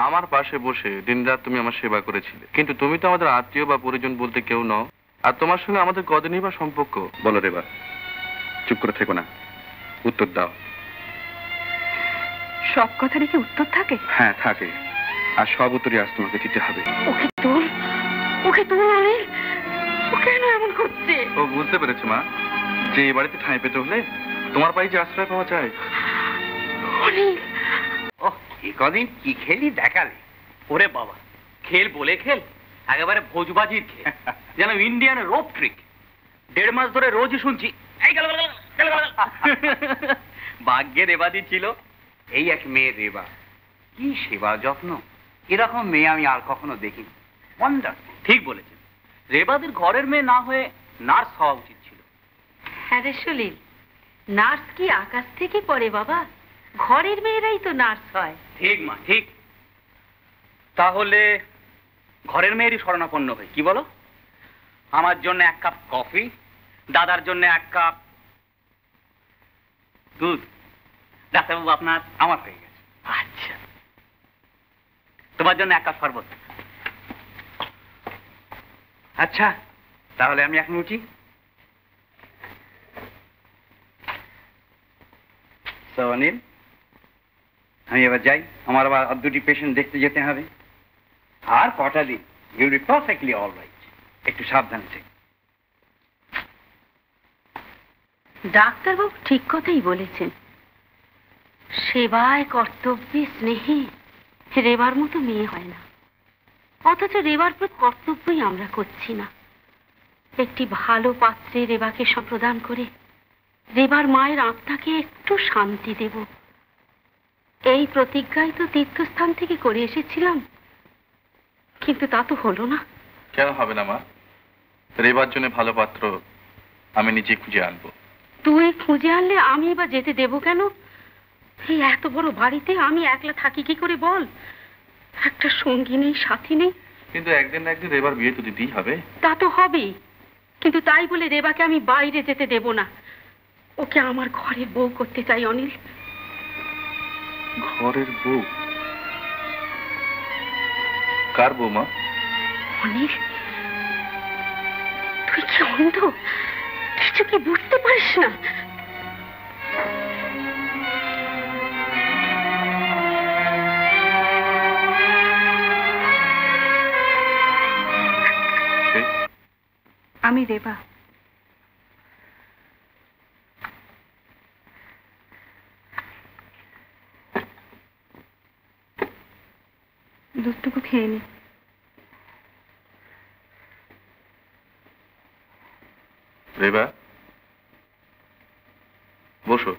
আমার পাশে বসে দিনরাত তুমি আমার সেবা করেছিলে, কিন্তু তুমি তো আমাদের আত্মীয় বা পরিজন বলতে কেউ নও। আর তোমার সঙ্গে আমাদের কদিনই বা সম্পর্ক? বলো রেবা, চুপ করে থেকো না, উত্তর দাও। সব কথারই কি উত্তর থাকে? হ্যাঁ থাকে, আর সব উত্তরই আজ তোমাকে দিতে হবে। ওকে তুল, ওকে তুল অনিল। ও কেন এমন করছে? ও বুঝতে পেরেছো মা, যে এই বাড়িতে ঠাঁই পেতে হলে তোমার পায়ে যে আশ্রয় পাওয়া যায়। অনিল, ও কদিন কি খেলি দেখালে? ওরে বাবা, খেল বলে খেল, একেবারে ভোজবাজির খেল, যেন ইন্ডিয়ান রোপ ট্রিক। 1.5 মাস ধরে রোজই শুনছি ভাগ্যে রেবাদি ছিল। এই এক মেয়ে রেবা, কি সেবা যত্ন, এরকম মেয়ে আমি আর কখনো দেখিনি। ওয়ান্ডার। ঠিক বলেছেন, রেবাদির ঘরের মেয়ে না হয়ে নার্স হওয়া উচিত ছিল। হ্যাঁ রে সলিল, নার্স কি আকাশ থেকে পড়ে বাবা? ঘরের মেয়েরাই তো নার্স হয়। ঠিক মা, ঠিক। তাহলে ঘরের মেয়েরই শরণাপন্ন হই, কি বলো? আমার জন্য 1 কাপ কফি, দাদার জন্য 1 কাপ দুধ। ডাক্তারবাবু আপনার? আমার হয়ে গেছে। আচ্ছা, তোমার জন্য 1 কাপ শরবত। আচ্ছা, তাহলে আমি এখন উঠি। অনিল, আমি এবার যাই, আমার আবার 2টি পেশেন্ট দেখতে যেতে হবে। আর কটা দিন you will be perfectly alright. একটু সাবধানে থেকো। ডাক্তারবাবু ঠিক কথাই বলেছেন। সেবায় কর্তব্যে স্নেহে রেবার মতো মেয়ে হয় না, অথচ রেবার প্রতি কর্তব্যই আমরা করছি না। একটি ভালো পাত্রে রেবাকে সম্প্রদান করে রেবার মায়ের আত্মাকে একটু শান্তি দেব, এই প্রতিজ্ঞাই তো তীর্থস্থান থেকে করে এসেছিলাম, কিন্তু তা তো হলো না। কেন হবে না মা? রেবার জন্য ভালো পাত্র আমি নিজে খুঁজে আনবো। তুই খুঁজে আনলে আমি এবার যেতে দেবো কেন? এই এত বড় বাড়িতে আমি একলা থাকি কি করে বল? একটা সঙ্গী নেই, সাথী নেই। কিন্তু একদিন না একদিন রেবার বিয়ে তো দিতেই হবে। তা তো হবেই, কিন্তু তাই বলে রেবাকে আমি বাইরে যেতে দেব না। ওকে আমার ঘরের বউ করতে চাই অনিল। ঘরের বউ? কার বউ মা? অনিল, তুই কি অন্ধ? কিছু কি বুঝতে পারিস না? আমি রেবা। দুধটুকু খেয়ে নি। রেবা, বসো,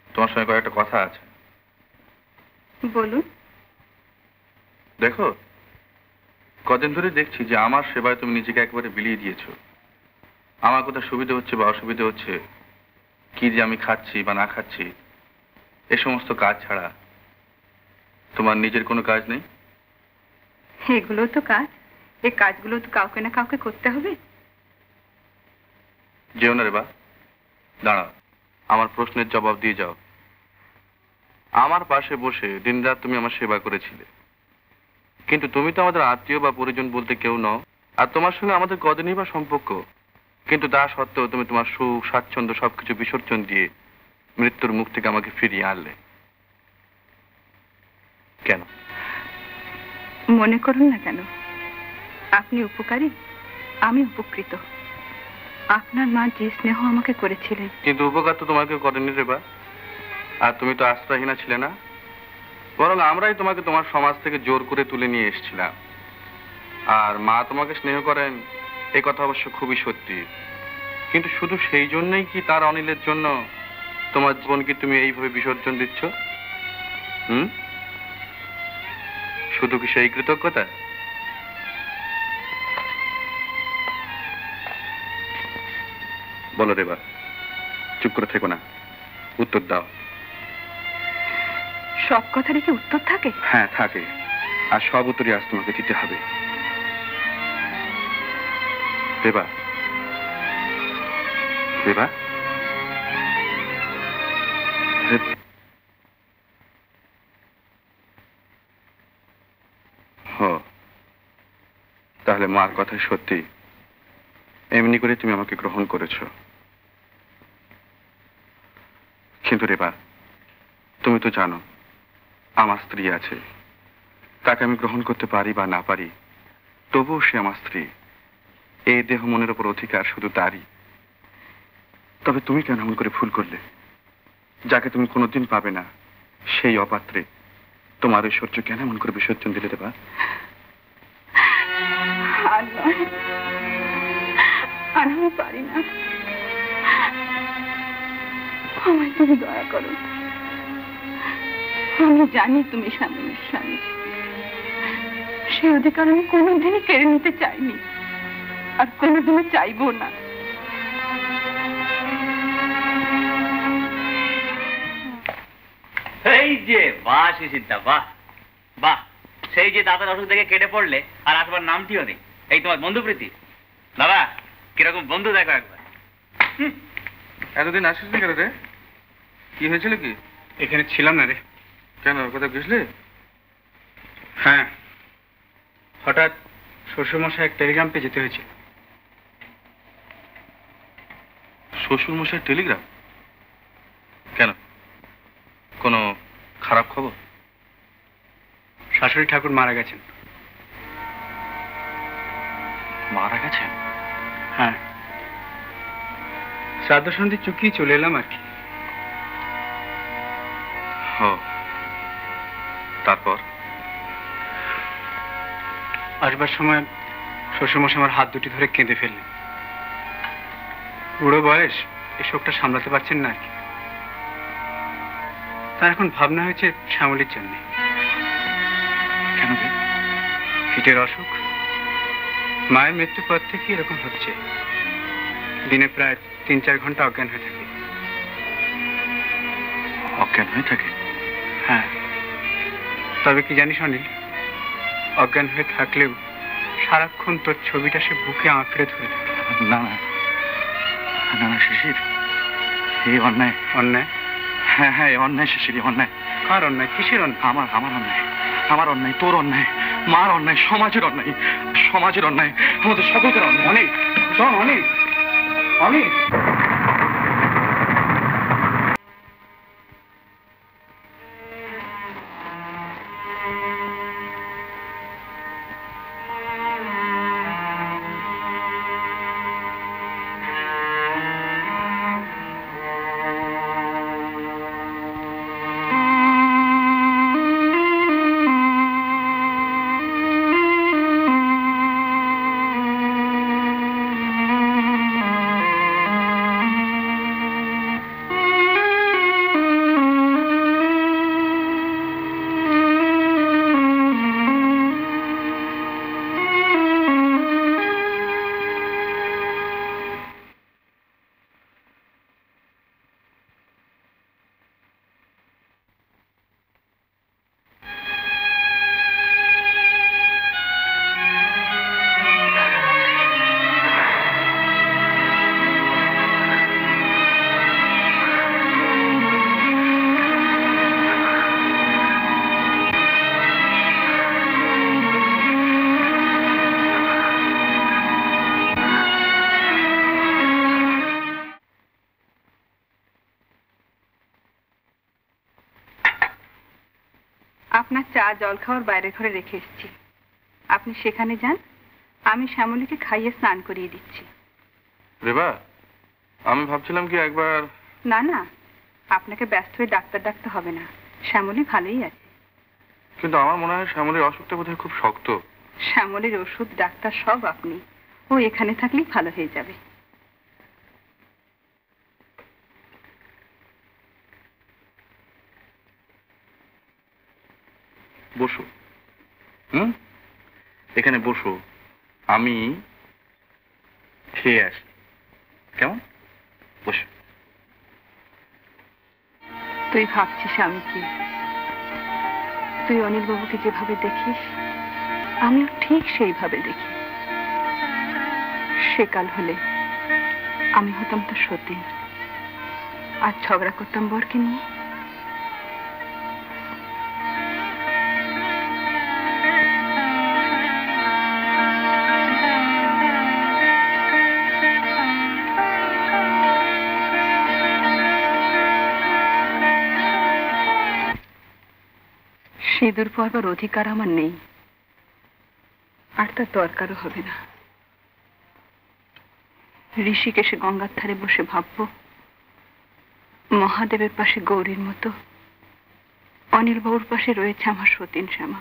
তোমার সঙ্গে কয়েকটা কথা আছে। বলুন। দেখো, কদিন ধরে দেখছি যে আমার সেবায় তুমি নিজেকে একবারে বিলিয়ে দিয়েছো। আমার কোথাও সুবিধা হচ্ছে বা অসুবিধা হচ্ছে, কি যে আমি খাচ্ছি বা না খাচ্ছি, এ সমস্ত কাজ ছাড়া তোমার নিজের কোনো কাজ নেই? এগুলো তো কাজ, এই কাজগুলো তো কাউকে না কাউকে করতে হবে। যেও না রেবা, দাঁড়াও, আমার প্রশ্নের জবাব দিয়ে যাও। আমার পাশে বসে দিনরাত তুমি আমার সেবা করেছিলে, কিন্তু তুমি তো আমাদের আত্মীয় বা পরিজন বলতে কেউ নও। আর তোমার সঙ্গে আমাদের কদিনই বা সম্পর্ক, কিন্তু তা সত্ত্বেও তুমি তোমার সুখ স্বাচ্ছন্দ্য সবকিছু বিসর্জন দিয়ে মৃত্যুর মুখ থেকে আমাকে ফিরিয়ে আনলে কেন? মনে করুন না কেন, আপনি উপকারী, আমি উপকৃত। আপনার মা যে স্নেহ আমাকে করেছিলেন। কিন্তু উপকার তো তোমাকে করেনি রেবা, আর তুমি তো আশ্রয়হীনা ছিলে না, বরং আমরাই তোমাকে তোমার সমাজ থেকে জোর করে তুলে নিয়ে এসেছিলাম। আর মা তোমাকে স্নেহ করেন, এই কথা অবশ্য খুবই সত্যি, কিন্তু শুধু সেই জন্যই কি তার অনিলের জন্য তোমার জীবনকে তুমি এইভাবে বিসর্জন দিচ্ছ? শুধু কি সেই কৃতজ্ঞতা? বলো রেবা, চুপ করে থেকো না, উত্তর দাও। সব কথারই কি উত্তর থাকে? হ্যাঁ থাকে, আর সব উত্তরই আজ তোমাকে দিতে হবে। রেবা, রেবা, তাহলে মার কথা সত্যি, এমনি করে তুমি আমাকে গ্রহণ করেছো। কিন্তু রেবা, তুমি তো জানো আমার স্ত্রী আছে। তাকে আমি গ্রহণ করতে পারি বা না পারি, তবুও সে আমার স্ত্রী। এই দেহ মনের উপর অধিকার শুধু তারই। তবে তুমি কেন এমন করে ভুল করলে? যাকে তুমি কোনোদিন পাবে না, সেই অপাত্রে তোমার ঐশ্বর্য কেন এমন করে বিসর্জন দিলে দেবা? আর নয়, আর আমি পারি না। আমায় তুমি দয়া করো। আমি জানি তুমি স্বামীর স্বামী, সে অধিকার আমি কোনোদিনই কেড়ে নিতে চাইনি, আর কোনোদিনও চাইবো না। এই যে বাহ শিশিরদা, বাহ বাহ, সেই যে দাদার অসুখ থেকে কেটে পড়লে আর আসবার নামটিও নেই। এই তোমার বন্ধু প্রীতি। দাদা কিরকম বন্ধু দেখো একবার। এতদিন আসিস না কেন রে? কি হয়েছিল কি? এখানে ছিলাম না রে। কেন, কোথাও গেছলি? হ্যাঁ, হঠাৎ শ্বশুরমশাই এক টেলিগ্রাম পেয়ে যেতে হয়েছিল। শ্বশুর মশাই টেলিগ্রাম? কেন, কোনো খারাপ খবর? শাশুড়ি ঠাকুর মারা গেছেন। মারা গেছেন? হ্যাঁ, শ্রাদ্ধ সন্ধি চুকিয়ে চলে এলাম আর কি। তারপর? আসবার সময় শ্বশুরমশাই আমার হাত দুটি ধরে কেঁদে ফেললেন। বুড়ো বয়স, এই শোকটা সামলাতে পারছেন না আর কি। তার এখন ভাবনা হয়েছে শ্যামলীর জন্য। কেন রে? ফিটের অসুখ। মায়ের মৃত্যুর পর থেকে এরকম হচ্ছে। দিনে প্রায় 3-4 ঘন্টা অজ্ঞান হয়ে থাকে। অজ্ঞান হয়ে থাকে? হ্যাঁ, তবে কি জানিস অনিল, অজ্ঞান হয়ে থাকলেও সারাক্ষণ তোর ছবিটা সে বুকে আঁকড়ে ধরে থাকে। না না না না শিশির, এই অন্যায়। অন্যায়? হ্যাঁ হ্যাঁ, অন্যায় শিশির, অন্যায়। কার অন্যায়? কিসের অন্যায়? আমার অন্যায়। আমার অন্যায়, তোর অন্যায়, মার অন্যায়, সমাজের অন্যায়, সমাজের অন্যায়, আমাদের সকলের অন্যায়। অনিল, শোন অনিল, অনিল। আপনার চা জল খাওয়ার বাইরের ঘরে রেখে এসেছি, আপনি সেখানে যান। আমি শ্যামলীকে খাইয়ে স্নান করিয়ে দিচ্ছি। রেবা, আমি ভাবছিলাম কি একবার। না না, আপনাকে ব্যস্ত হয়ে ডাক্তার ডাকতে হবে না, শ্যামলী ভালোই আছে। কিন্তু আমার মনে হয় শ্যামলীর অসুখটা বোধহয় খুব শক্ত। শ্যামলীর ওষুধ ডাক্তার সব আপনি, ও এখানে থাকলেই ভালো হয়ে যাবে। বসো। এখানে বসো, আমি খেয়ে আসি। কেমন? বসো। তুই ভাবছিস আমি কি? তুই অনিল বাবুকে যেভাবে দেখিস আমিও ঠিক সেইভাবে দেখি। সেকাল হলে আমি হতাম তো সতীন, আর ঝগড়া করতাম বরকে নিয়ে। সিঁদুর পরবার অধিকার আমার নেই, আর তার দরকারও হবে না। ঋষিকেশে গঙ্গার ধারে বসে ভাববো মহাদেবের পাশে গৌরীর মতো অনিল বাবুর পাশে রয়েছে আমার সতীন শ্যামা।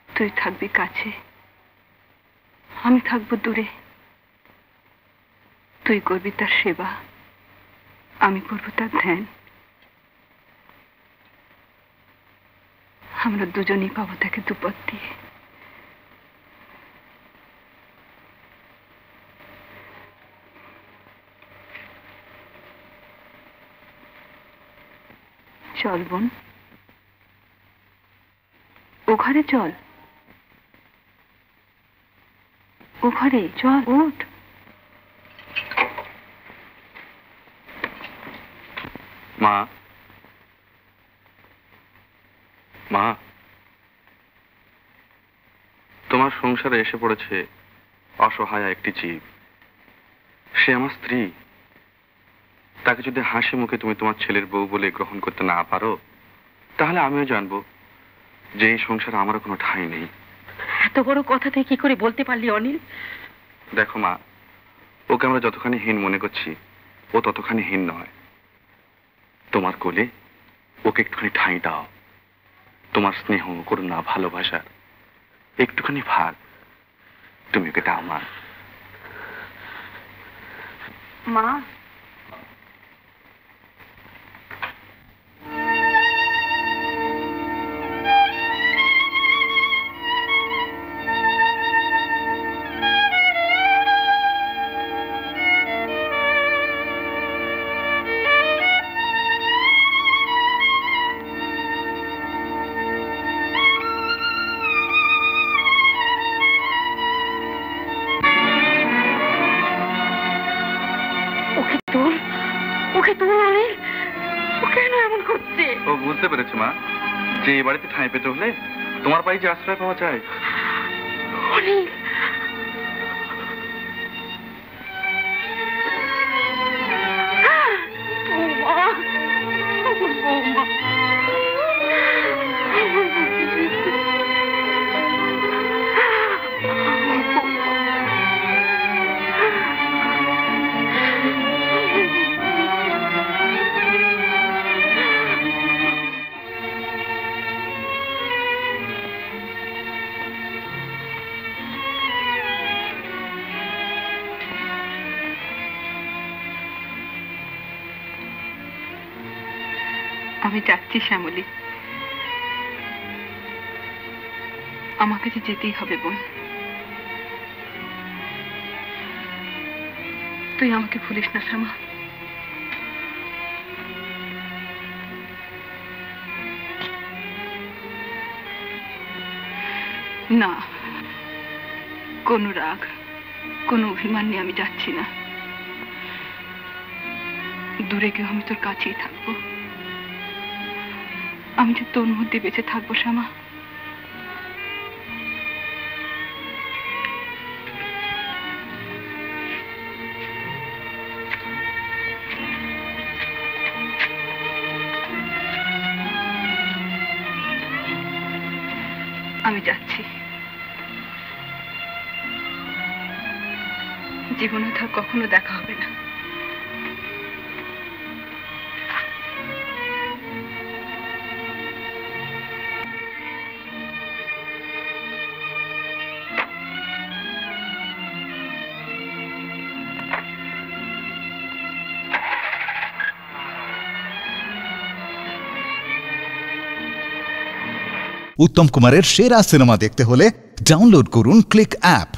তুই থাকবি কাছে, আমি থাকবো দূরে। তুই করবি তার সেবা, আমি করবো তার ধ্যান। আমরা দুজনেই পাবো তাকে দুপদ দিয়ে। চল বোন, ও ঘরে চল, ও ঘরে চল, ওঠ। মা, মা, তোমার সংসারে এসে পড়েছে অসহায় একটি জীব। সে আমার স্ত্রী। তাকে যদি হাসি মুখে তুমি তোমার ছেলের বউ বলে গ্রহণ করতে না পারো, তাহলে আমিও জানবো যে এই সংসারে আমারও কোনো ঠাঁই নেই। এত বড় কথা তুই কি করে বলতে পারলি অনিল? দেখো মা, ওকে আমরা যতখানি হীন মনে করছি, ও ততখানি হীন নয়। তোমার কোলে ওকে একটুখানি ঠাঁই দাও। তোমার স্নেহ, করুণা, ভালোবাসার একটুখানি ভাগ তুমি ওকে দাও মা। মা, ও বুঝতে পেরেছো মা, যে এই বাড়িতে ঠাঁই পেতে হলে তোমার পায়ে যে আশ্রয় পাওয়া যায়। অনিল, আমি যাচ্ছি শ্যামলী, আমাকে যে যেতেই হবে বোন। তুই আমাকে ভুলিস না শ্যামা। না, কোনো রাগ, কোনো অভিমান নিয়ে আমি যাচ্ছি না। দূরে গিয়ে আমি তোর কাছেই থাকবো। আমি যে তোর মধ্যে বেঁচে থাকবো শ্যামা। আমি যাচ্ছি, জীবনে তার কখনো দেখা হবে না। উত্তম কুমারের সেরা সিনেমা দেখতে হলে ডাউনলোড করুন ক্লিক অ্যাপ।